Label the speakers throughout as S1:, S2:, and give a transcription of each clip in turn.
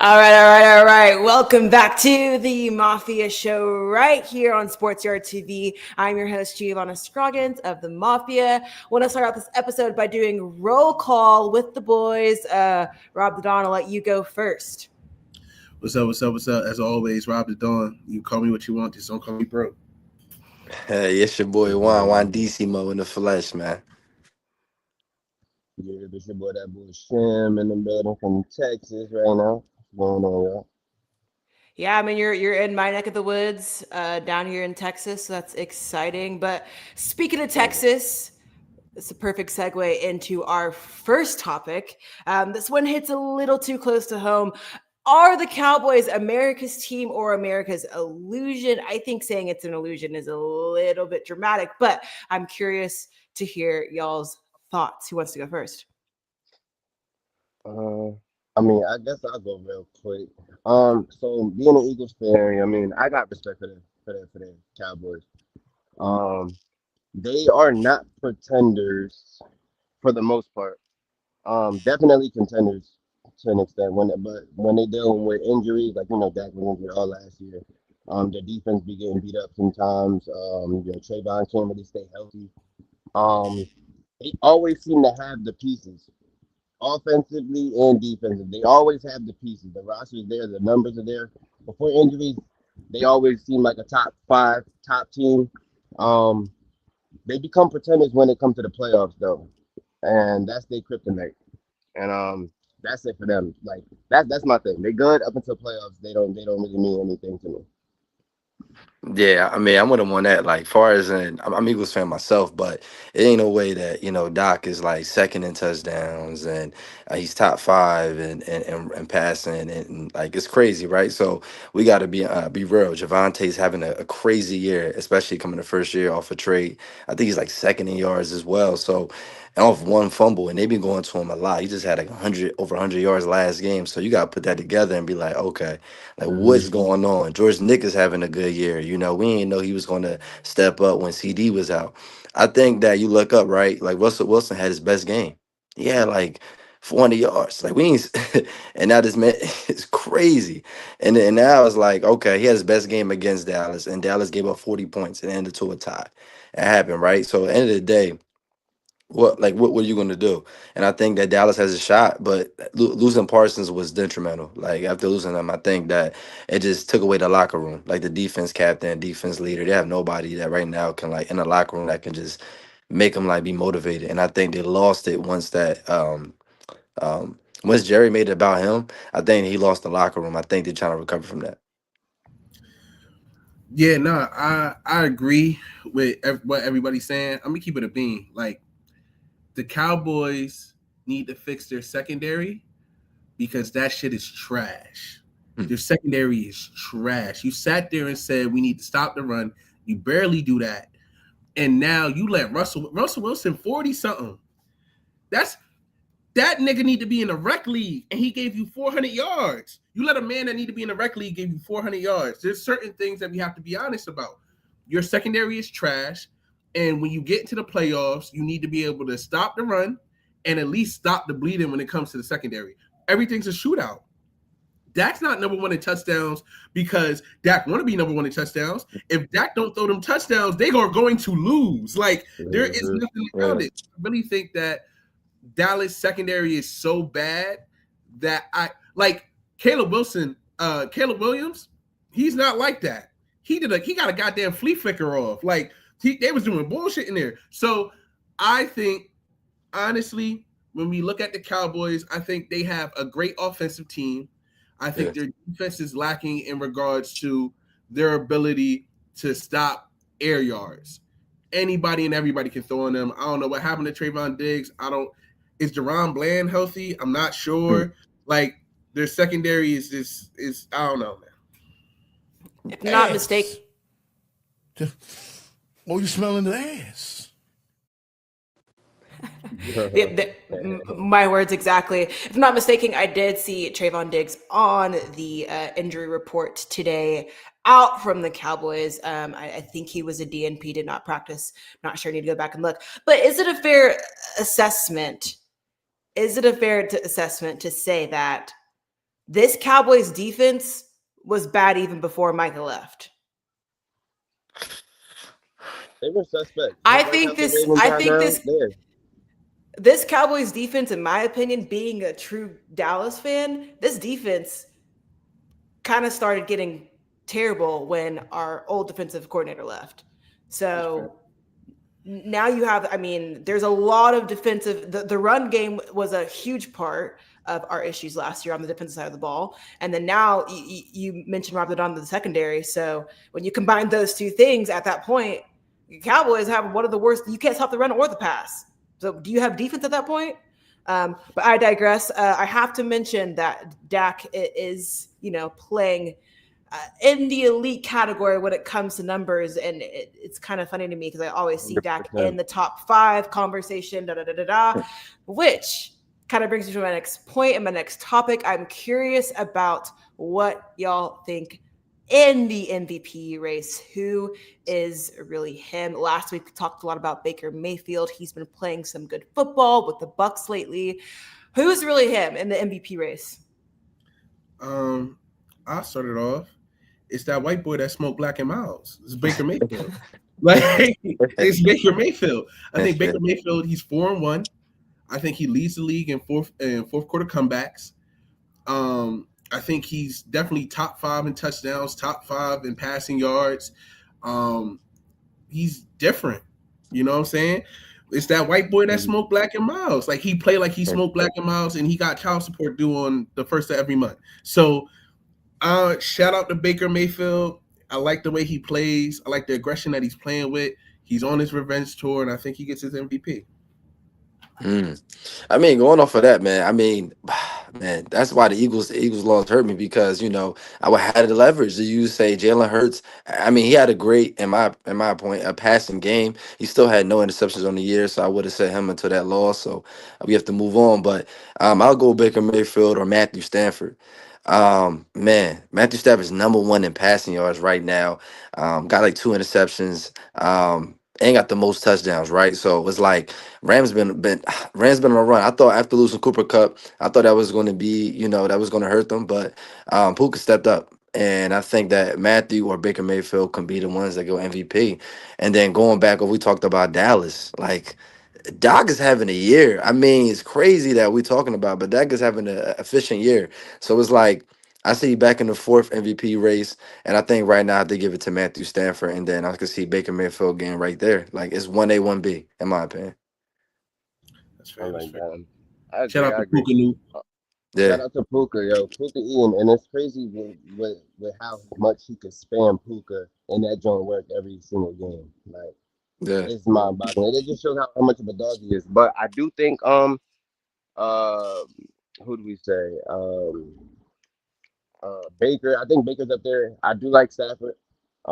S1: All right. Welcome back to the Mafia show right here on Sports Yard TV. I'm your host, Giovanna Scroggins of the Mafia. I want to start out this episode by doing roll call with the boys. Rob the Don, I'll let you go first.
S2: What's up? As always, Rob the Don. You call me what you want, just don't call me broke.
S3: Hey, it's your boy Juan DC Mo in the flesh, man.
S4: Yeah, it's your boy, that boy Shim in the building from Texas right now. What's going on, y'all?
S1: Yeah, I mean, you're in my neck of the woods down here in Texas, so that's exciting. But speaking of Texas, it's a perfect segue into our first topic. This one hits a little too close to home. Are the Cowboys America's team or America's illusion? I think saying it's an illusion is a little bit dramatic, but I'm curious to hear y'all's thoughts. Who wants to go first?
S4: I mean, I guess I'll go real quick. So being an Eagles fan, I mean, I got respect for the Cowboys. They are not pretenders for the most part. Definitely contenders to an extent. But when they dealing with injuries, like Dak was injured all last year. Their defense be getting beat up sometimes. Trayvon can't really stay healthy. They always seem to have the pieces, offensively and defensively. They always have the pieces. The roster is there. The numbers are there. Before injuries, they always seem like a top 5, top team. They become pretenders when it comes to the playoffs, though, and that's their kryptonite. And that's it for them. Like that's my thing. They good up until playoffs. They don't really mean anything to me.
S3: Yeah, I mean, I would have won that. Like, far as I'm Eagles fan myself, but it ain't no way that Doc is like second in touchdowns and he's top 5 and passing and like it's crazy, right? So we got to be real. Javante's having a crazy year, especially coming the first year off a trade. I think he's like second in yards as well. So and off one fumble, and they've been going to him a lot. He just had like over 100 yards last game. So you got to put that together and be like, okay, like what's going on? George Nick is having a good year. We didn't know he was going to step up when CD was out. I think that you look up, right? Like Russell Wilson had his best game. He had like 400 yards. Like we ain't, and now this man is crazy. And now it's like, okay, he had his best game against Dallas, and Dallas gave up 40 points and ended to a tie. It happened, right? So at the end of the day, what are you going to do? And I think that Dallas has a shot, but losing Parsons was detrimental. Like after losing them, I think that it just took away the locker room. Like the defense captain, defense leader, they have nobody that right now can like in the locker room that can just make them like be motivated. And I think they lost it once Jerry made it about him. I think he lost the locker room. I think they're trying to recover from that.
S2: Yeah, no, I agree with what everybody's saying. I'm gonna keep it a bean. Like the Cowboys need to fix their secondary because that shit is trash. Their secondary is trash. You sat there and said we need to stop the run. You barely do that, and now you let Russell Wilson 40-something. That nigga need to be in the rec league, and he gave you 400 yards. You let a man that need to be in the rec league give you 400 yards. There's certain things that we have to be honest about. Your secondary is trash, and when you get into the playoffs, you need to be able to stop the run and at least stop the bleeding when it comes to the secondary. Everything's a shootout. Dak's not number 1 in touchdowns because Dak want to be number 1 in touchdowns. If Dak don't throw them touchdowns, they are going to lose. Like, there is nothing around it. I really think that Dallas secondary is so bad that Caleb Williams, he's not like that. He got a goddamn flea flicker off. Like they was doing bullshit in there. So I think honestly, when we look at the Cowboys, I think they have a great offensive team. I think their defense is lacking in regards to their ability to stop air yards. Anybody and everybody can throw on them. I don't know what happened to Trayvon Diggs. Is Deron Bland healthy? I'm not sure. Like their secondary is I don't know, man.
S1: If not mistaken.
S5: Oh, you smelling the ass?
S1: My words exactly. If I'm not mistaken, I did see Trayvon Diggs on the injury report today, out from the Cowboys. I think he was a DNP, did not practice. Not sure. I need to go back and look. But is it a fair assessment? Is it a fair assessment to say that this Cowboys defense was bad even before Micah left?
S4: They were suspect,
S1: I
S4: just like
S1: think
S4: how the
S1: this.
S4: Ravens
S1: I
S4: are
S1: think
S4: now.
S1: this.
S4: There,
S1: This Cowboys defense, in my opinion, being a true Dallas fan, this defense kind of started getting terrible when our old defensive coordinator left.
S2: That's fair.
S1: So now you have, I mean, there's a lot of defensive, the run game was a huge part of our issues last year on the defensive side of the ball. And then now you mentioned Robert on the secondary. So when you combine those two things at that point, the Cowboys have one of the worst, you can't stop the run or the pass. So do you have defense at that point? But I digress. I have to mention that Dak is, playing in the elite category when it comes to numbers. And it's kind of funny to me because I always see Dak
S4: 100%.
S1: in the top 5 conversation, which kind of brings me to my next point and my next topic. I'm curious about what y'all think in the MVP race. Who is really him? Last week we talked a lot about Baker Mayfield. He's been playing some good football with the Bucs lately. Who's really him in the MVP race?
S2: I started off. It's that white boy that smoked Black and Miles. It's Baker Mayfield. Like it's Baker Mayfield. I think Baker Mayfield. He's 4-1. I think he leads the league in fourth quarter comebacks. I think he's definitely top 5 in touchdowns, top 5 in passing yards. He's different. You know what I'm saying? It's that white boy that smoked Black and Miles. Like he played like he smoked Black and Miles, and he got child support due on the first of every month. So shout out to Baker Mayfield. I like the way he plays. I like the aggression that he's playing with. He's on his revenge tour, and I think he gets his MVP.
S3: I mean, going off of that, man. I mean, man, that's why the Eagles loss hurt me because I would had the leverage. Do you say Jalen Hurts? I mean, he had a great, in my point, a passing game. He still had no interceptions on the year, so I would have set him until that loss. So we have to move on. But I'll go Baker Mayfield or Matthew Stafford. Man, Matthew Stafford's number 1 in passing yards right now. Got like 2 interceptions. And got the most touchdowns, right? So it's like Rams been on a run. I thought after losing Cooper Cup, I thought that was going to be, that was going to hurt them, but Puka stepped up. And I think that Matthew or Baker Mayfield can be the ones that go MVP. And then going back, we talked about Dallas, like Doc is having a year. I mean, it's crazy that we're talking about, but Doc is having an efficient year. So it's like I see back in the 4th MVP race, and I think right now I have to give it to Matthew Stafford, and then I can see Baker Mayfield getting right there. Like it's 1A, 1B, in my opinion.
S2: That's
S4: I
S2: fair. That's
S4: like
S2: fair.
S4: that. I
S2: Shout
S4: agree.
S2: out
S4: I
S2: to
S4: agree.
S2: Puka New.
S4: Shout
S3: Yeah,
S4: out to Puka, yo. Puka Ian. And it's crazy with how much he could spam Puka and that joint work every single game. Like,
S3: yeah.
S4: it's mind boggling. It just shows how much of a dog he is. But I do think, uh, who do we say? Baker. I think Baker's up there. I do like Stafford. I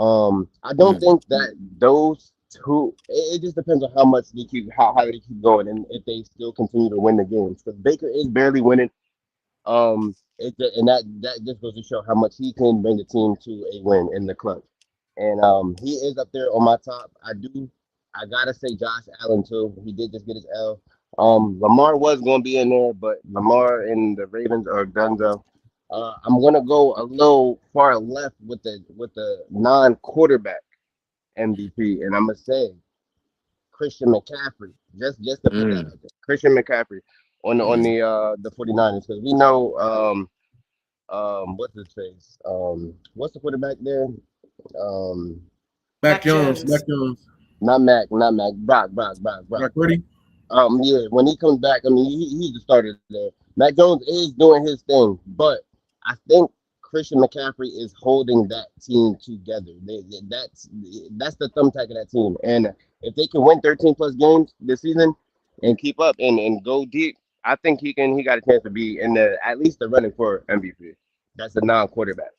S4: don't
S3: Mm.
S4: think that those two. It just depends on how much they keep, how they keep going, and if they still continue to win the games. Because Baker is barely winning. And that just goes to show how much he can bring the team to a win in the clutch. And he is up there on my top. I gotta say Josh Allen too. He did just get his L. Lamar was gonna be in there, but Lamar and the Ravens are Dunzo. I'm gonna go a little far left with the non-quarterback MVP, and I'm gonna say Christian McCaffrey. Just to put that
S3: Mm.
S4: out there, Christian McCaffrey on
S3: Mm.
S4: the 49ers, because we know what's his face what's the quarterback there, um
S2: Mac
S1: Mac
S2: Jones. Mac
S1: Jones.
S2: Jones.
S4: not Mac, Brock.
S2: Brock Purdy.
S4: Yeah, when he comes back, I mean, he's the starter there. Mac Jones is doing his thing, but I think Christian McCaffrey is holding that team together. That's the thumbtack of that team. And if they can win 13 plus games this season and keep up and go deep, I think he can. He got a chance to be in the at least the running for MVP. That's a non-quarterback.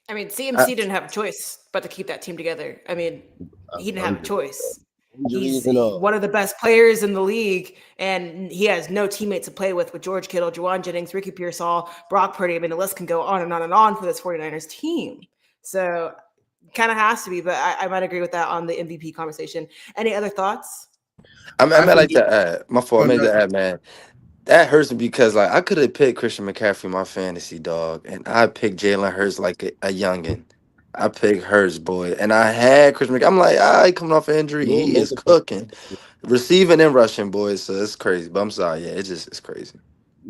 S1: I mean,
S3: I,
S1: CMC didn't have a choice but to keep that team together. I mean, he didn't have a
S4: 100%.
S1: choice. He's
S4: injuries and all.
S1: one of the best players in the league, and he has no teammates to play with George Kittle, Juwan Jennings, Ricky Pearsall, Brock Purdy. I mean, the list can go on and on and on for this 49ers team. So kind of has to be, but I might agree with that on the MVP conversation. Any other thoughts?
S3: I
S2: I
S3: mean, like
S2: think
S3: to add, my fault. I
S2: oh,
S3: made
S2: no,
S3: to add, man. That hurts me because like I could have picked Christian McCaffrey, my fantasy dog, and I picked Jalen Hurts like a youngin. I picked Hurts, boy, and I had Christian. I'm like, he coming off an injury,
S4: He ain't
S3: he
S4: make
S3: is
S4: it to
S3: cooking, receiving and rushing, boys. So it's crazy. But I'm sorry, yeah, it's crazy.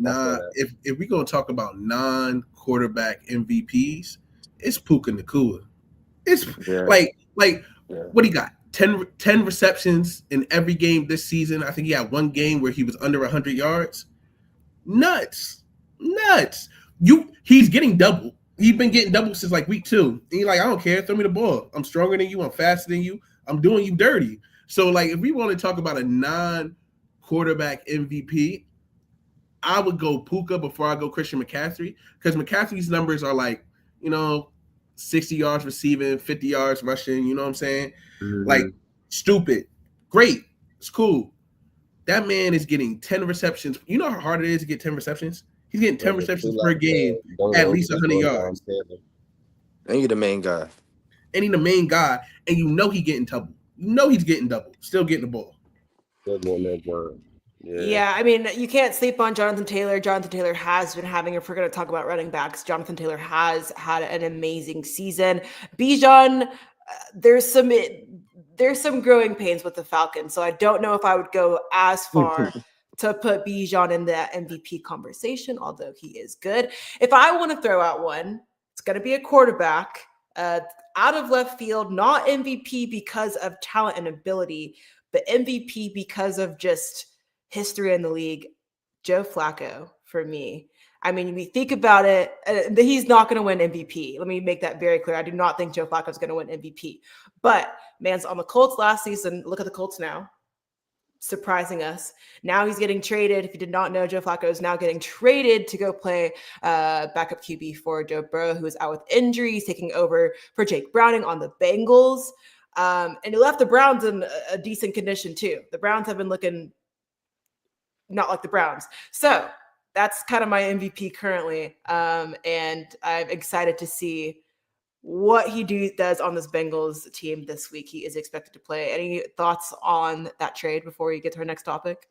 S4: that's
S2: nah.
S4: that.
S2: If we gonna talk about non-quarterback MVPs, it's Puka Nakua. It's
S3: Yeah,
S2: like
S3: yeah.
S2: what he got 10 receptions in every game this season. I think he had one game where he was under 100 yards. Nuts, nuts. He's getting double. He's been getting double since like week 2. And he's like, I don't care. Throw me the ball. I'm stronger than you. I'm faster than you. I'm doing you dirty. So like, if we want to talk about a non-quarterback MVP, I would go Puka before I go Christian McCaffrey because McCaffrey's numbers are like, you know, 60 yards receiving, 50 yards rushing. You know what I'm saying? Like,
S4: Mm-hmm.
S2: stupid. Great. It's cool. That man is getting 10 receptions. You know how hard it is to get 10 receptions? He's getting 10
S4: Nigga,
S2: receptions
S4: too
S2: per
S4: like
S2: game,
S4: don't
S2: at
S4: know
S2: least
S4: just
S2: 100
S4: go
S2: yards.
S4: Taylor.
S3: And you the main guy.
S2: And he's the main guy, and you know he's getting double. You know he's getting double. Still getting the ball.
S4: Still getting that job. Yeah.
S1: Yeah, I mean, you can't sleep on Jonathan Taylor. Jonathan Taylor has been having, if we're going to talk about running backs, Jonathan Taylor has had an amazing season. Bijan, there's some growing pains with the Falcons, so I don't know if I would go as far to put Bijan in the MVP conversation, although he is good. If I want to throw out one, it's going to be a quarterback, uh, out of left field, not MVP because of talent and ability, but MVP because of just history in the league. Joe Flacco for me. I mean, if you think about it, he's not going to win MVP. Let me make that very clear. I do not think Joe Flacco is going to win MVP. But man's on the Colts last season. Look at the Colts now, surprising us. Now he's getting traded. If you did not know, Joe Flacco is now getting traded to go play backup QB for Joe Burrow, who is out with injuries, taking over for Jake Browning on the Bengals. And he left the Browns in a decent condition too. The Browns have been looking not like the Browns. So that's kind of my MVP currently. And I'm excited to see what he does on this Bengals team this week. He is expected to play. Any thoughts on that trade before we get to our next topic?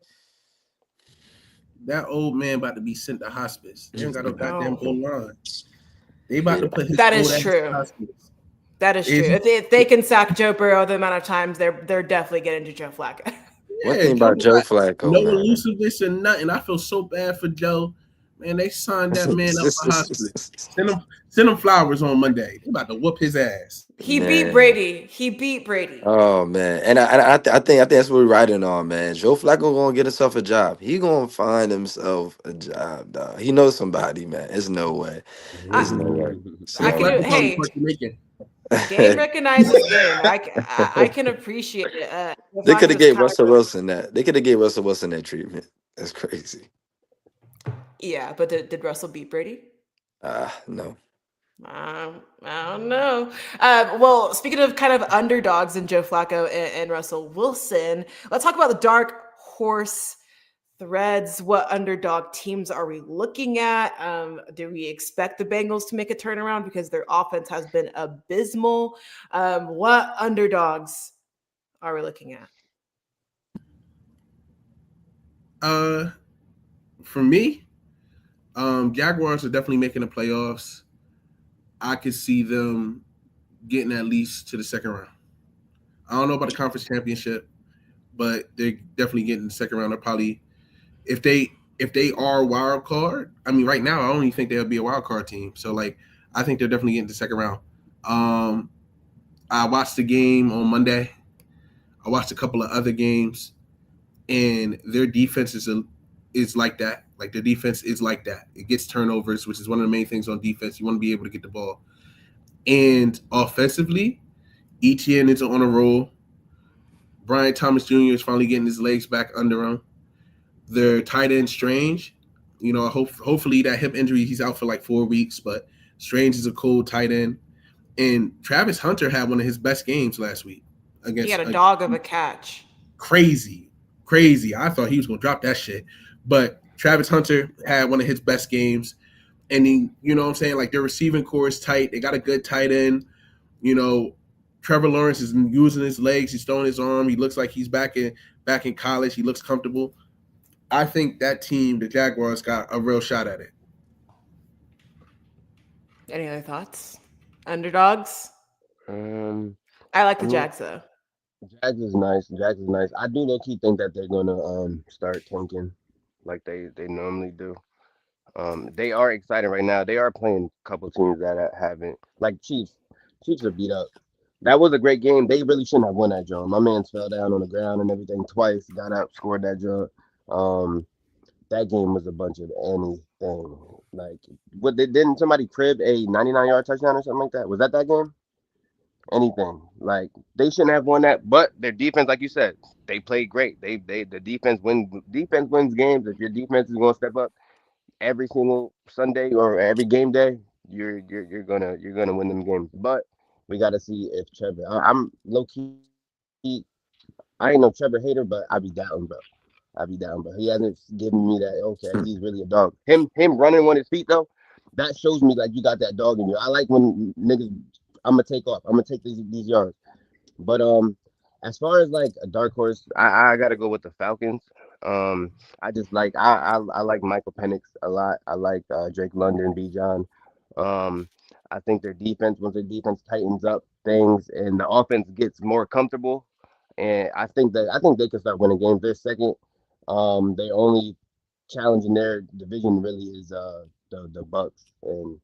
S2: That old man about to be sent to hospice. They ain't got no goddamn
S1: Oh,
S2: line. They about to put his
S1: that
S2: old
S1: is
S2: ass in
S1: true.
S2: hospice.
S1: That is true.
S2: Is
S1: If they can sack Joe Burrow the amount of times, they're definitely getting to Joe Flacco.
S3: One
S2: Yeah,
S3: thing
S2: Joe
S3: about Joe
S2: got
S3: Flacco,
S2: no
S3: man.
S2: elusiveness and nothing. I feel so bad for Joe. Man, they signed that man up for hospice. Send him flowers on Monday. They about to whoop his ass.
S1: He beat
S3: Man.
S1: Brady. He beat Brady.
S3: Oh man, and I think that's what we're riding on, man. Joe Flacco gonna get himself a job. He gonna find himself a job, dog. He knows somebody, man. It's no way.
S1: I
S3: It's no way.
S2: Joe
S1: I
S3: So
S1: can
S2: Flacco probably
S1: hey,
S2: part Jamaican.
S1: game recognizes game. I can appreciate it. Joe
S3: they could have
S1: Flacco's
S3: gave
S1: kind of
S3: Russell Wilson that. They could have gave Russell Wilson that treatment. That's crazy.
S1: yeah, but did Russell beat Brady?
S3: No.
S1: I don't know. Well, speaking of kind of underdogs in Joe Flacco and Russell Wilson, let's talk about the dark horse threads. What underdog teams are we looking at? Do we expect the Bengals to make a turnaround because their offense has been abysmal? What underdogs are we looking at?
S2: For me, Jaguars are definitely making the playoffs. I could see them getting at least to the second round. I don't know about the conference championship, but they're definitely getting the second round. They're probably if they are a wild card. I mean, right now I only think they'll be a wild card team. So like, I think they're definitely getting the second round. I watched the game on Monday. I watched a couple of other games, and their defense is like that. Like their defense is like that. It gets turnovers, which is one of the main things on defense. You want to be able to get the ball. And offensively, ETN is on a roll. Brian Thomas Jr. is finally getting his legs back under him. Their tight end Strange, hopefully that hip injury, he's out for like 4 weeks, but Strange is a cool tight end. And Travis Hunter had one of his best games last week
S1: He
S2: against
S1: had a dog of a catch.
S2: crazy, crazy. I thought he was gonna drop that shit, but Travis Hunter had one of his best games, and he, you know what I'm saying, like their receiving core is tight. They got a good tight end. You know, Trevor Lawrence is using his legs. He's throwing his arm. He looks like he's back in college. He looks comfortable. I think that team, the Jaguars, got a real shot at it.
S1: Any other thoughts? Underdogs?
S4: Um,
S1: I like
S4: I
S1: the
S4: mean,
S1: Jags though.
S4: Jags is nice. Jags is nice. I do low key think that they're gonna start tanking like they normally do. They are excited right now. They are playing a couple teams that haven't, like Chiefs. Chiefs are beat up. That was a great game. They really shouldn't have won that joint. My man fell down on the ground and everything twice. Got up, scored that joint. Um, that game was a bunch of anything. Like, what they didn't somebody crib a 99-yard touchdown or something like that? Was that game? Anything. Like they shouldn't have won that, but their defense, like you said, they played great. They the defense wins games. If your defense is gonna step up every single Sunday or every game day, you're gonna win them games. But we got to see if Trevor. I'm low key. I ain't no Trevor hater, but I be down, bro. He hasn't given me that. Okay, he's really a dog. Him running on his feet though, that shows me like you got that dog in you. I like when niggas. I'm gonna take off. I'm gonna take these yards. But as far as like a dark horse, I gotta go with the Falcons. I just like I like Michael Penix a lot. I like Drake London, B. John. Um, I think their defense, once their defense tightens up things and the offense gets more comfortable, and I think they can start winning games. They're second. They only challenge in their division really is the Bucks, and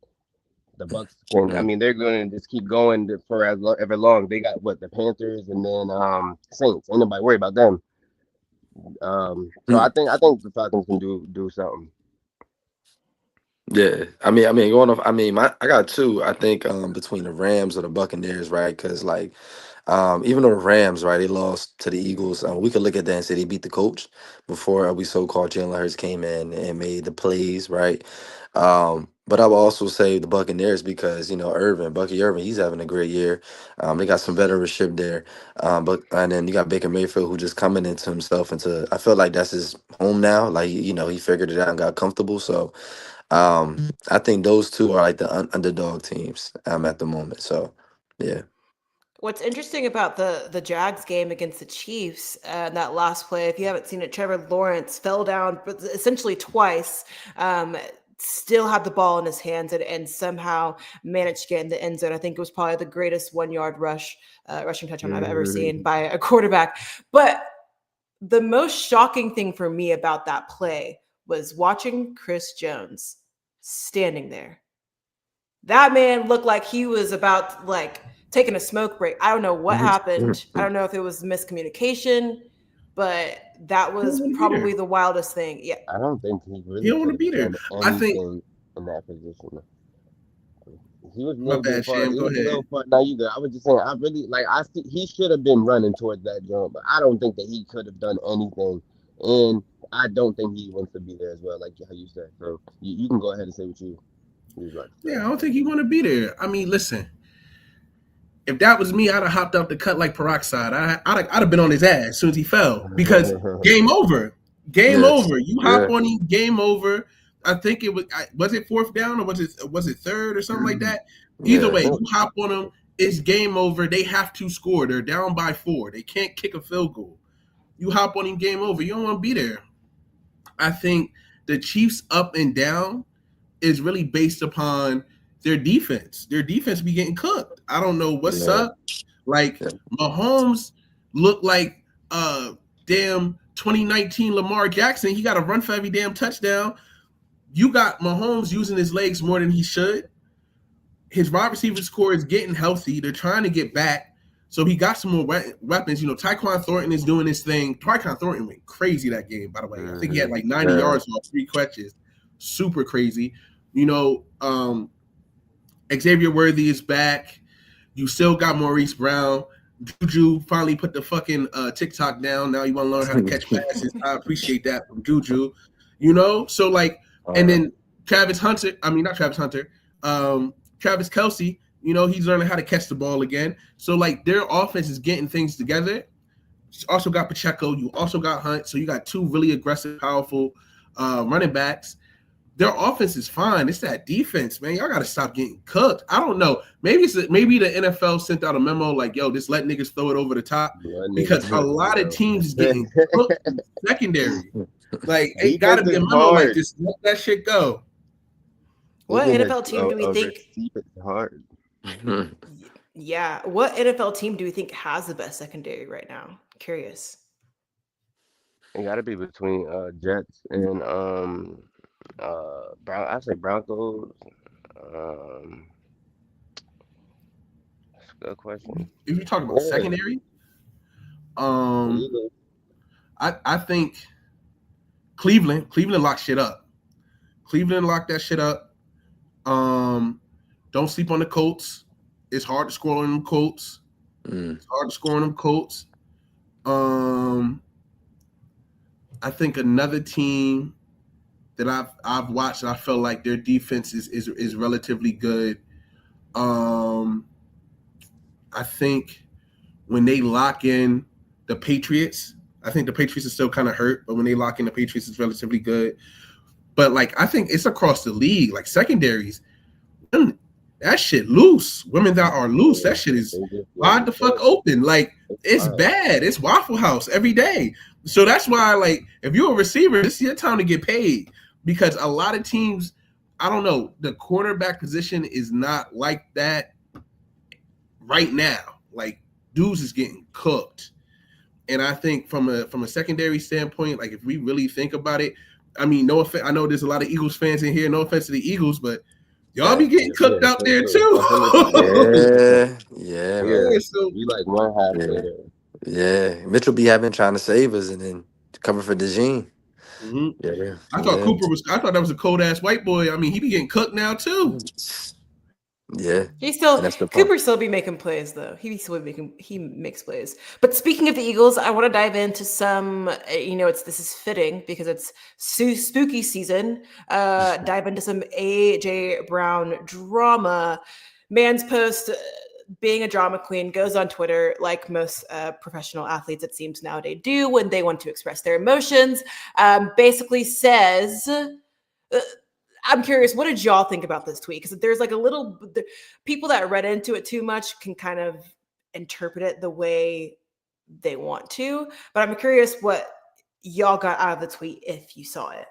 S4: the Bucks can. I
S3: Yeah.
S4: mean, they're going to just keep going for ever long. They got what the Panthers and then Saints. Ain't nobody worried about them. So I think the Falcons can do something.
S3: Yeah, I mean, going off. I got two. I think between the Rams or the Buccaneers, right? Because like, even though the Rams, right, they lost to the Eagles. We could look at that and say they beat the coach before we so-called Jalen Hurts came in and made the plays, right? But I will also say the Buccaneers because Bucky Irvin, he's having a great year. They got some veteranship there, but and then you got Baker Mayfield who just coming into himself into. I feel like that's his home now. Like he figured it out and got comfortable. So. I think those two are like the underdog teams at the moment. So, yeah.
S1: What's interesting about the Jags game against the Chiefs, that last play, if you haven't seen it, Trevor Lawrence fell down essentially twice, um, still had the ball in his hands and somehow managed to get in the end zone. I think it was probably the greatest 1 yard rushing touchdown I've ever seen
S4: Mhm.
S1: by a quarterback. But the most shocking thing for me about that play was watching Chris Jones standing there. That man looked like he was about like taking a smoke break. I don't know what happened. I don't know if it was miscommunication, but that
S2: He don't
S1: was
S2: want to be there.
S1: probably the wildest thing. Yeah.
S4: I don't think he
S2: He
S4: really
S2: don't want
S4: could
S2: to be
S4: have
S2: there.
S4: done
S2: I think
S4: anything in that position. He was a
S2: my
S4: little bit
S2: bad,
S4: far.
S2: Sham.
S4: He
S2: Go
S4: was a
S2: ahead.
S4: little far. Now you good. I was just saying. I really like. I see, he should have been running towards that jump, but I don't think that he could have done anything. And I don't think he wants to be there as well, like how you said. So you can go ahead and say what you was about to
S2: Yeah,
S4: say.
S2: I don't think he want to be there. I mean, listen, if that was me, I'd have hopped up the cut like peroxide. I'd have been on his ass as soon as he fell because game over, game
S3: Yes.
S2: over. You hop
S3: Yeah.
S2: on him, game over. I think it was it fourth down or was it third or something like that. Either
S3: Yeah.
S2: way, you hop on them, it's game over. They have to score. They're down by 4. They can't kick a field goal. You hop on him, game over. You don't want to be there. I think the Chiefs up and down is really based upon their defense. Their defense be getting cooked. I don't know what's
S3: Yeah.
S2: up. Like
S3: Yeah.
S2: Mahomes looked like damn 2019 Lamar Jackson. He got to run for every damn touchdown. You got Mahomes using his legs more than he should. His wide receivers core is getting healthy. They're trying to get back. So he got some more weapons. Tyquan Thornton is doing his thing. Tyquan Thornton went crazy that game, by the way. I think he had like 90
S3: Yeah.
S2: yards off 3 catches. Super crazy. You know, Xavier Worthy is back. You still got Maurice Brown. Juju finally put the fucking TikTok down. Now you want to learn how to catch passes. I appreciate that from Juju. So like, and
S3: Uh,
S2: then Travis Hunter. I mean, not Travis Hunter. Travis Kelsey. He's learning how to catch the ball again. So like, their offense is getting things together. also got Pacheco. You also got Hunt. So you got two really aggressive, powerful running backs. Their offense is fine. It's that defense, man. Y'all got to stop getting cooked. I don't know. Maybe maybe the NFL sent out a memo like, "Yo, just let niggas throw it over the top," because a lot of teams is getting cooked in the secondary. Like, it got to be a
S4: Defense is
S2: memo like,
S4: hard.
S2: just let that shit go.
S1: What
S4: Even
S1: NFL team do we
S4: a
S1: think?
S4: receiver is hard.
S1: Yeah, what NFL team do we think has the best secondary right now? Curious.
S4: It got to be between Jets and I say Broncos. Um, that's a good question.
S2: If you talk about
S4: Yeah,
S2: secondary,
S4: the
S2: um,
S4: Eagles.
S2: I think Cleveland locked shit up. Cleveland locked that shit up. Don't sleep on the Colts. It's hard to score on them Colts. It's hard to score on them Colts. I think another team that I've watched, I felt like their defense is relatively good. I think when they lock in the Patriots, I think the Patriots are still kind of hurt, but when they lock in the Patriots, it's relatively good. But like, I think it's across the league, like secondaries, that shit loose. Women that are loose, that shit is
S4: They just
S2: wide
S4: getting
S2: the fuck
S4: cooked.
S2: open. Like,
S4: It's
S2: it's
S4: wild.
S2: bad. It's Waffle House every day. So that's why, like, if you're a receiver, this is your time to get paid, because a lot of teams, I don't know, the cornerback position is not like that right now. Like, dudes is getting cooked. And I think from a secondary standpoint, like, if we really think about it, I mean, no offense, I know there's a lot of Eagles fans in here. No offense to the Eagles, but y'all be getting
S4: Yeah,
S2: cooked out
S4: for
S2: there
S4: sure.
S2: too.
S4: 100%. 100%.
S3: Yeah,
S4: Yeah,
S3: man.
S2: Yeah, so
S4: we like one half
S3: Yeah,
S4: player.
S3: yeah. Mitchell be having trying to save us and then cover for DeJean.
S2: mhm.
S3: Yeah,
S2: I
S3: yeah.
S2: thought that was a cold ass white boy. I mean, he be getting cooked now too.
S3: Yeah,
S1: He's still
S3: and that's the point.
S1: Cooper still be making plays though. He makes plays. But speaking of the Eagles, I want to dive into some. This is fitting because it's spooky season. Dive into some AJ Brown drama. Man's post. Being a drama queen goes on Twitter like most professional athletes, it seems nowadays do when they want to express their emotions. Basically says. I'm curious, what did y'all think about this tweet? Because there's like people that read into it too much can kind of interpret it the way they want to. But I'm curious what y'all got out of the tweet if you saw it.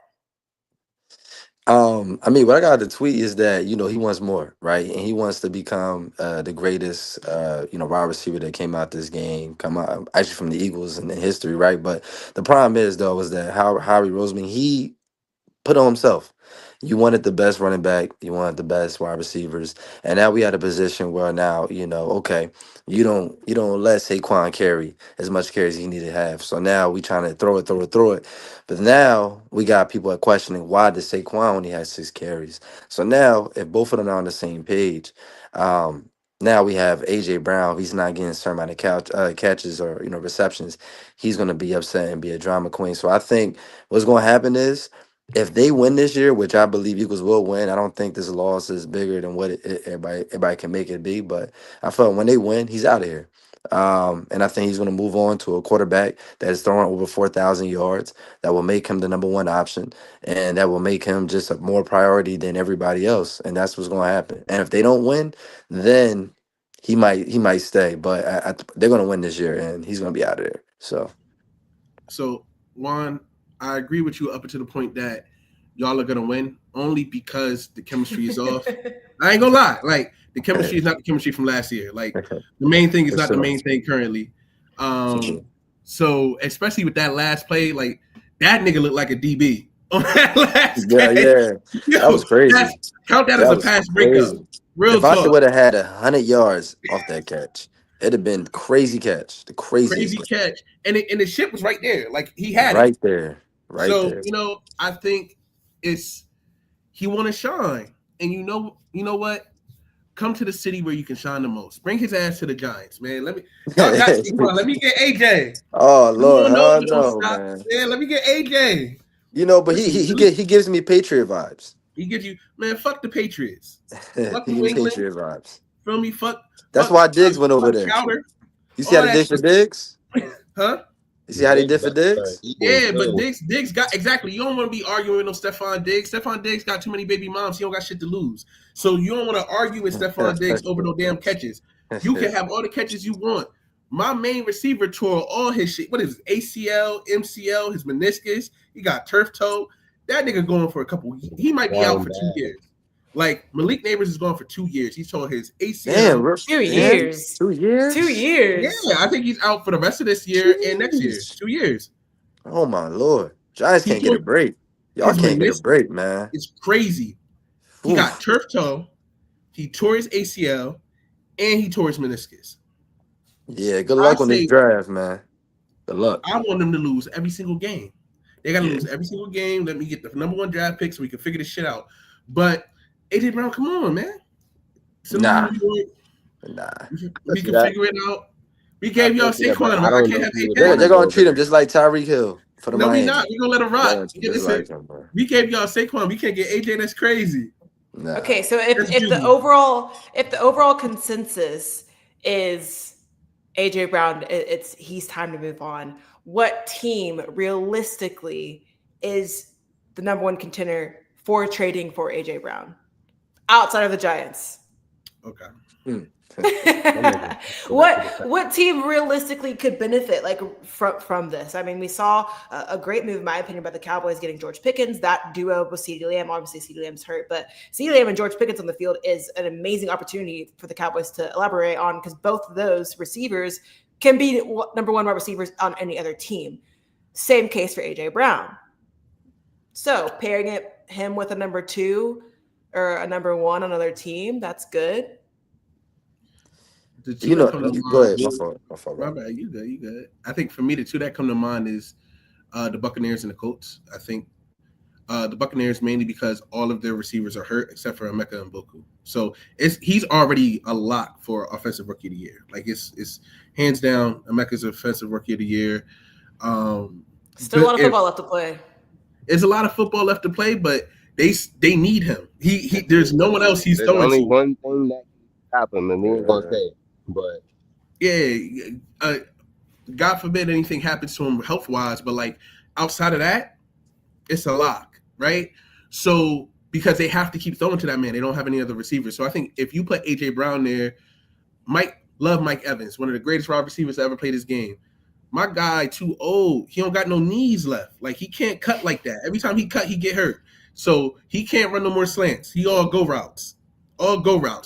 S3: I mean, what I got out of the tweet is that he wants more, right? And he wants to become the greatest, wide receiver that came out this game, come out actually from the Eagles in history, right? But the problem is though is that Howie Roseman, he put on himself. You wanted the best running back, you wanted the best wide receivers, and now we had a position where now okay, you don't let Saquon carry as much carry as he needed to have. So now we trying to throw it, but now we got people are questioning why did Saquon only have 6 carries. So now if both of them are on the same page, now we have AJ Brown. If he's not getting a certain amount of catches or receptions, he's going to be upset and be a drama queen. So I think what's going to happen is, if they win this year, which I believe Eagles will win, I don't think this loss is bigger than what everybody can make it be. But I felt when they win, he's out of here. And I think he's going to move on to a quarterback that is throwing over 4,000 yards, that will make him the number one option, and that will make him just a more priority than everybody else. And that's what's going to happen. And if they don't win, then he might stay. But they're going to win this year, and he's going to be out of there.
S2: So Juan, I agree with you up until the point that y'all are gonna win, only because the chemistry is off. I ain't gonna lie, like, the chemistry is not the chemistry from last year. Like, the main thing is
S3: For
S2: not the
S3: sure.
S2: main thing currently.
S3: For sure.
S2: So especially with that last play, like, that nigga looked like a DB on that last
S3: Yeah,
S2: catch.
S3: yeah. That
S2: Yo,
S3: was crazy.
S2: count that as
S3: That
S2: a
S3: was
S2: pass breakup.
S3: crazy.
S2: Real
S3: Devontae
S2: talk.
S3: would have had 100 yards off that catch. It'd have been crazy catch, the craziest
S2: Crazy
S3: catch.
S2: catch. And the shit was right there. Like, he had it.
S3: Right there, right
S2: So,
S3: there.
S2: I think it's he want to shine. And you know what? Come to the city where you can shine the most. Bring his ass to the Giants, man. Y'all got Saquon. Let me get AJ.
S3: Oh
S2: Come
S3: Lord,
S2: on,
S3: oh
S2: don't
S3: no,
S2: stop.
S3: man.
S2: Yeah, let me get AJ.
S3: But he
S2: Listen,
S3: he he, get, he gives me Patriot vibes.
S2: he gives you, man. Fuck the Patriots.
S3: He
S2: Fuck
S3: gives
S2: New
S3: me
S2: England.
S3: Patriot vibes.
S2: Feel me? Fuck
S3: That's why Diggs went over
S2: fuck
S3: there.
S2: Chowder.
S3: You see
S2: All
S3: how the
S2: that
S3: Diggs for
S2: shit.
S3: Diggs?
S2: Huh?
S3: You see how they did for Diggs?
S2: Yeah, but Diggs got exactly. You don't want to be arguing with no Stephon Diggs. Stephon Diggs got too many baby moms. He don't got shit to lose. So you don't want to argue with Stephon Diggs over no damn catches. You can have all the catches you want. My main receiver tore all his shit. What is it? ACL, MCL, his meniscus. He got turf toe. That nigga going for a couple. He might be out for 2 years. Like Malik Neighbors is going for 2 years. He tore his ACL.
S3: Damn,
S1: 2 years.
S3: 2 years.
S1: 2 years.
S2: Yeah, I think he's out for the rest of this year and next year. 2 years.
S3: Oh my Lord, Giants can't get a break. Y'all can't get a break, man.
S2: It's crazy. He got turf toe. He tore his ACL, and he tore his meniscus.
S3: Yeah, good luck on this draft, man. Good luck.
S2: I want them to lose every single game. They got to lose every single game. Let me get the number 1 draft pick so we can figure this shit out. But AJ Brown, come on, man.
S3: Nah.
S2: We can figure it out. We gave y'all Saquon. I can't have AJ.
S3: They're going to treat him just like Tyreek Hill for the Miami.
S2: No, we not. We're going to let him rock. We gave y'all Saquon. We can't get AJ. That's crazy.
S3: Nah.
S1: Okay, so if the overall consensus is AJ Brown, he's time to move on. What team realistically is the number 1 contender for trading for AJ Brown outside of the Giants?
S2: Okay.
S1: What team realistically could benefit from this? I mean, we saw a great move, in my opinion, by the Cowboys getting George Pickens. That duo with CeeDee Lamb. Obviously, CeeDee Lamb's hurt, but CeeDee Lamb and George Pickens on the field is an amazing opportunity for the Cowboys to elaborate on, because both of those receivers can be number 1 wide receivers on any other team. Same case for AJ Brown. So pairing him with a number 2 or a number 1 on another team, that's good.
S3: Go ahead. My fault.
S2: My bad. You good. I think for me, the 2 that come to mind is the Buccaneers and the Colts. I think the Buccaneers mainly because all of their receivers are hurt except for Emeka and Boku. So he's already a lock for Offensive Rookie of the Year. Like it's hands down, Emeka's Offensive Rookie of the Year.
S1: Still a lot of football left to play.
S2: There's a lot of football left to play, but they need him. He there's no one else he's
S4: There's
S2: throwing
S4: only
S2: to.
S4: one thing that can happen, and we ain't gonna say it. But
S2: yeah, God forbid anything happens to him health wise, but like outside of that, it's a lock, right? So because they have to keep throwing to that man, they don't have any other receivers. So I think if you put AJ Brown there, Mike Evans, one of the greatest wide receivers to ever play this game. My guy too old. He don't got no knees left. Like he can't cut like that. Every time he cut, he get hurt. So he can't run no more slants. He all go routes,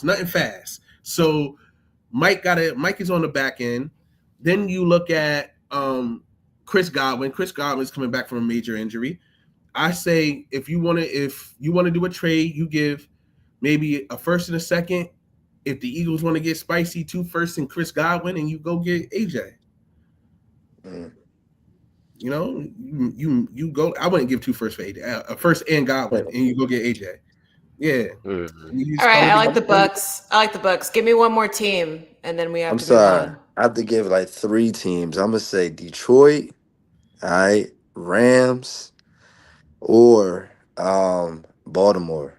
S2: nothing fast. So Mike is on the back end. Then you look at Chris Godwin. Chris Godwin's coming back from a major injury. I say if you want to do a trade, you give maybe a first and a second. If the Eagles want to get spicy, 2 firsts and Chris Godwin, and you go get AJ. You know, you go. I wouldn't give 2 firsts for AJ. A first and Godwin, and you go get AJ. Yeah.
S1: All right. I like the Bucks. Give me one more team, and then we have.
S3: I'm sorry. I have to give like 3 teams. I'm gonna say Detroit, all right, Rams, or Baltimore,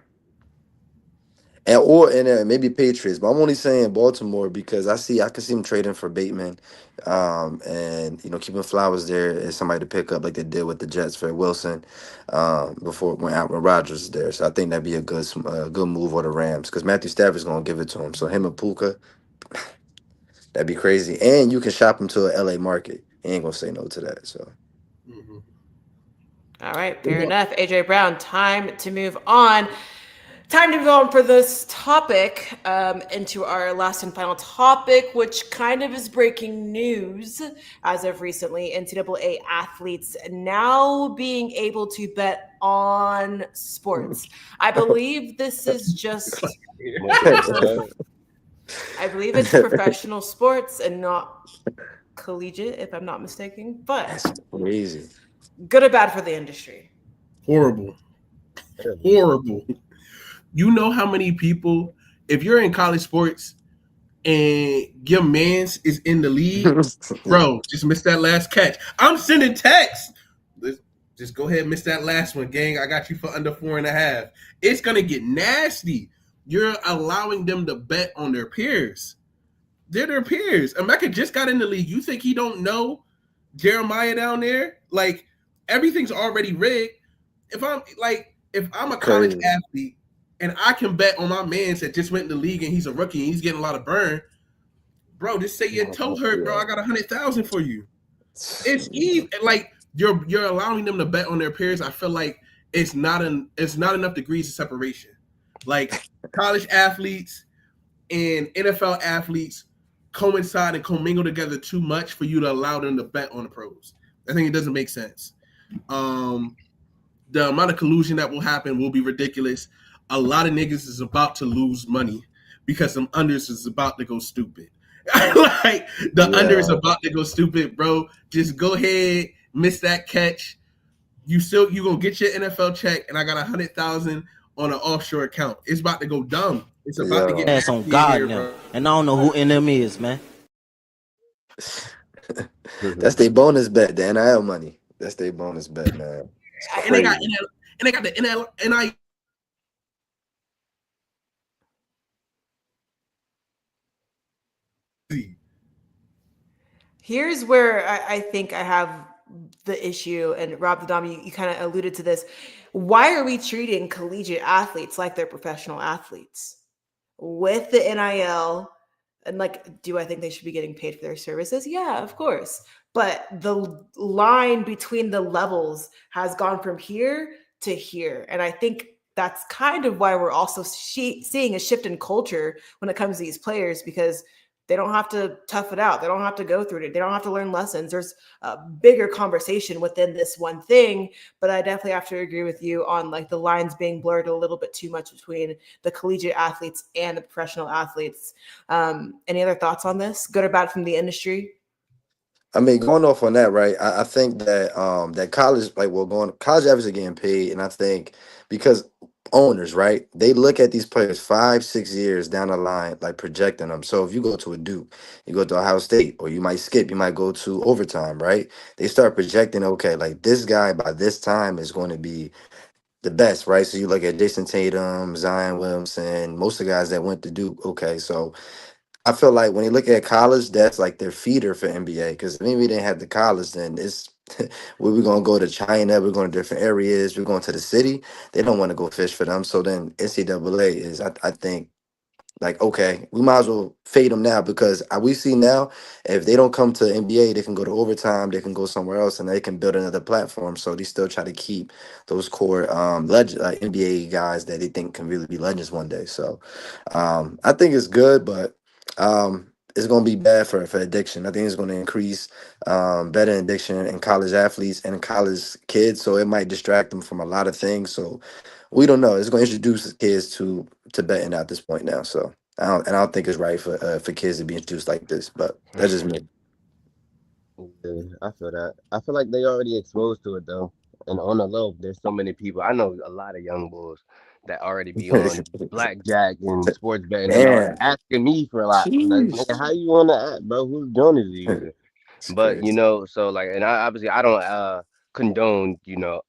S3: and maybe Patriots. But I'm only saying Baltimore because I can see them trading for Bateman, and keeping Flowers there as somebody to pick up like they did with the Jets for Wilson, before when Rodgers is there. So I think that'd be a good move for the Rams because Matthew Stafford's gonna give it to him. So him and Puka, that'd be crazy. And you can shop him to a LA market. He ain't gonna say no to that. So.
S1: All right, fair enough. AJ Brown, time to move on. Time to move on for this topic into our last and final topic, which kind of is breaking news as of recently. NCAA athletes now being able to bet on sports. I believe this is just... I believe it's professional sports and not collegiate, if I'm not mistaken. But
S3: that's crazy.
S1: Good or bad for the industry?
S2: Horrible. You know how many people, if you're in college sports and your man's is in the league, bro, just miss that last catch. I'm sending texts. Just go ahead and miss that last one, gang. I got you for under 4.5. It's going to get nasty. You're allowing them to bet on their peers. They're their peers. Emeka just got in the league. You think he don't know Jeremiah down there, like everything's already rigged. If I'm a college
S3: Crazy.
S2: athlete and I can bet on my man's that just went in the league and he's a rookie and he's getting a lot of burn, bro, just say your toe hurt, bro.
S3: Yeah.
S2: I got 100,000 for you. It's even like you're allowing them to bet on their peers. I feel like it's not enough degrees of separation. Like college athletes and NFL athletes coincide and commingle together too much for you to allow them to bet on the pros. I think it doesn't make sense. Um, the amount of collusion that will happen will be ridiculous. A lot of niggas is about to lose money because some unders is about to go stupid. Like the under is
S3: Yeah.
S2: about to go stupid, bro. Just go ahead, miss that catch. You gonna get your NFL check, and I got 100,000 on an offshore account. It's about to go dumb. It's about to get
S3: Yo.
S5: Ass on
S2: nasty in
S5: God
S2: here,
S5: now.
S2: bro.
S5: And I don't know who NM is, man.
S3: That's their bonus bet, the NIL money. That's their bonus bet, man. It's
S2: And they got
S3: crazy.
S2: the NIL.
S1: Here's where I think I have the issue, and Rob the Dom, you kind of alluded to this. Why are we treating collegiate athletes like they're professional athletes? With the NIL, and like, do I think they should be getting paid for their services? Yeah, of course. But the line between the levels has gone from here to here. And I think that's kind of why we're also seeing a shift in culture when it comes to these players, because they don't have to tough it out. They don't have to go through it. They don't have to learn lessons. There's a bigger conversation within this one thing. But I definitely have to agree with you on like the lines being blurred a little bit too much between the collegiate athletes and the professional athletes. Any other thoughts on this, good or bad, from the industry?
S3: I mean, going off on that, right? I think that that college, like, well, going college athletes are getting paid, and I think because owners, right, they look at these players 5, 6 years down the line, like projecting them. So if you go to a Duke, you go to Ohio State, or you might skip, you might go to overtime, right? They start projecting, okay, like this guy by this time is going to be the best, right? So you look at Jason Tatum, Zion Williamson, most of the guys that went to Duke. Okay, so I feel like when you look at college, that's like their feeder for NBA. Because maybe we didn't have the college, then it's where we're gonna go to China, we're going to different areas, we're going to the city. They don't want to go fish for them. So then NCAA is, I think, like, okay, we might as well fade them now because we see now if they don't come to NBA, they can go to overtime, they can go somewhere else, and they can build another platform. So they still try to keep those core NBA guys that they think can really be legends one day. So I think it's good, but it's going to be bad for addiction. I think it's going to increase betting addiction in college athletes and college kids. So it might distract them from a lot of things. So we don't know. It's going to introduce kids to betting at this point now. So I don't think it's right for kids to be introduced like this. But that's just me.
S4: Yeah, I feel that. I feel like they already exposed to it though. And on the low, there's so many people. I know a lot of young bulls that already be on blackjack and sports betting and all that,
S3: Damn,
S4: asking me for a lot. Like, nigga,
S3: jeez,
S4: how you on the app, bro? Who's joining you using?
S3: it's
S4: But
S3: crazy.
S4: so like, and obviously I don't condone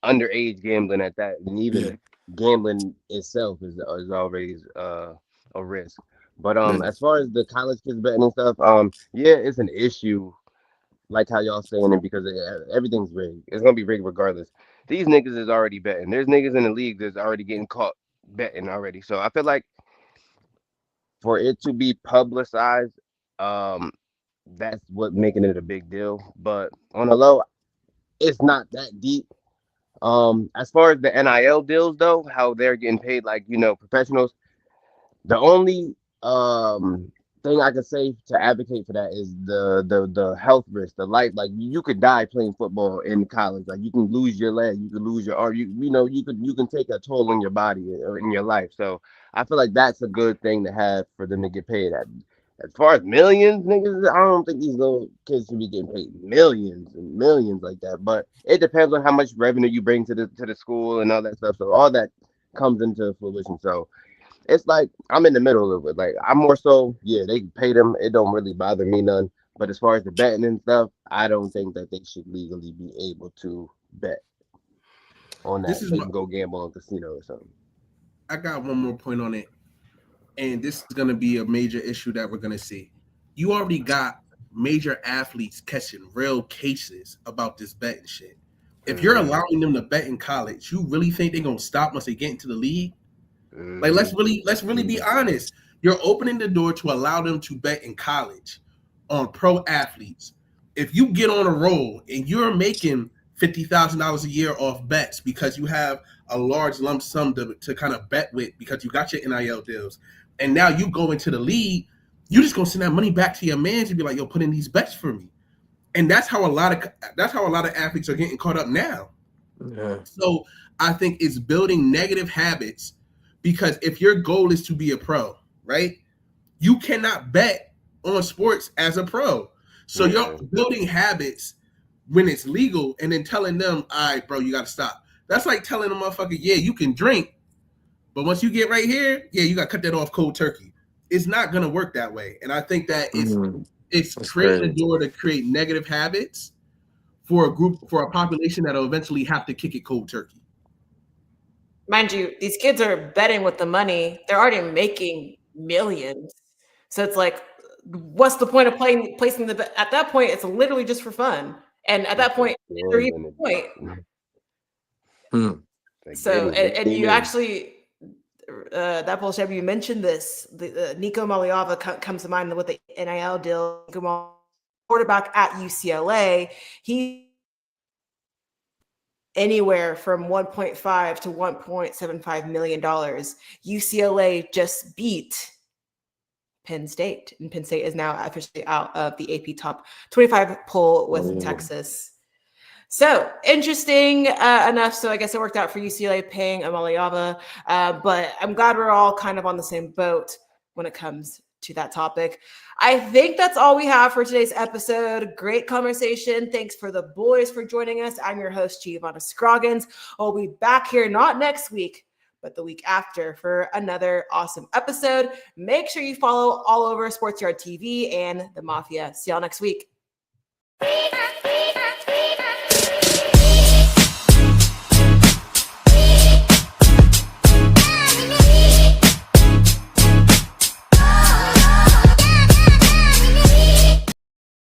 S4: underage gambling at that, and
S3: Yeah.
S4: even gambling itself is already a risk. But
S3: Yeah.
S4: as far as the college kids betting and stuff, yeah, it's an issue like how y'all saying it because everything's rigged. It's gonna be rigged regardless. These niggas is already betting. There's niggas in the league that's already getting caught betting already. So I feel like for it to be publicized, um, that's what making it a big deal. But on the low, it's not that deep. As far as the NIL deals though, how they're getting paid like professionals, the only thing I could say to advocate for that is the health risk, the life. Like you could die playing football in college. Like you can lose your leg, you could lose your arm. You can take a toll on your body or in your life. So I feel like that's a good thing to have for them to get paid. As far as millions, niggas, I don't think these little kids should be getting paid millions and millions like that. But it depends on how much revenue you bring to the school and all that stuff. So all that comes into fruition. So it's like I'm in the middle of it. Like I'm more so, yeah, they pay them. It don't really bother me none. But as far as the betting and stuff, I don't think that they should legally be able to bet on that.
S2: This is
S4: They
S2: my.
S4: can go gamble on casino or something.
S2: I got one more point on it, and this is going to be a major issue that we're going to see. You already got major athletes catching real cases about this betting shit. If you're allowing them to bet in college, you really think they're gonna stop once they get into the league? Like let's really be honest. You're opening the door to allow them to bet in college on pro athletes. If you get on a roll and you're making $50,000 a year off bets because you have a large lump sum to kind of bet with because you got your NIL deals, and now you go into the league, you're just gonna send that money back to your man and be like, "Yo, put in these bets for me." And that's how a lot of athletes are getting caught up now.
S3: Yeah.
S2: So I think it's building negative habits, because if your goal is to be a pro, right, you cannot bet on sports as a pro. So you're building habits when it's legal and then telling them, all right, bro, you got to stop. That's like telling a motherfucker, yeah, you can drink, but once you get right here, yeah, you got to cut that off cold turkey. It's not going to work that way. And I think that it's creating a door to create negative habits for a population that'll eventually have to kick it cold turkey.
S1: Mind you, these kids are betting with the money. They're already making millions. So it's like, what's the point of placing the bet? At that point, it's literally just for fun. And at that point, there is a point. So, and you actually, that bullshit, you mentioned this, the Nico Maliava comes to mind with the NIL deal. Quarterback at UCLA, he anywhere from $1.5 to $1.75 million. UCLA just beat Penn State, and Penn State is now officially out of the AP top 25 poll with Texas. So interesting enough. So I guess it worked out for UCLA paying Amaliava, but I'm glad we're all kind of on the same boat when it comes to that topic. I think that's all we have for today's episode. Great conversation. Thanks for the boys for joining us. I'm your host, Giovanna Scroggins. I'll be back here not next week, but the week after for another awesome episode. Make sure you follow all over Sports Yard TV and the Mafia. See y'all next week.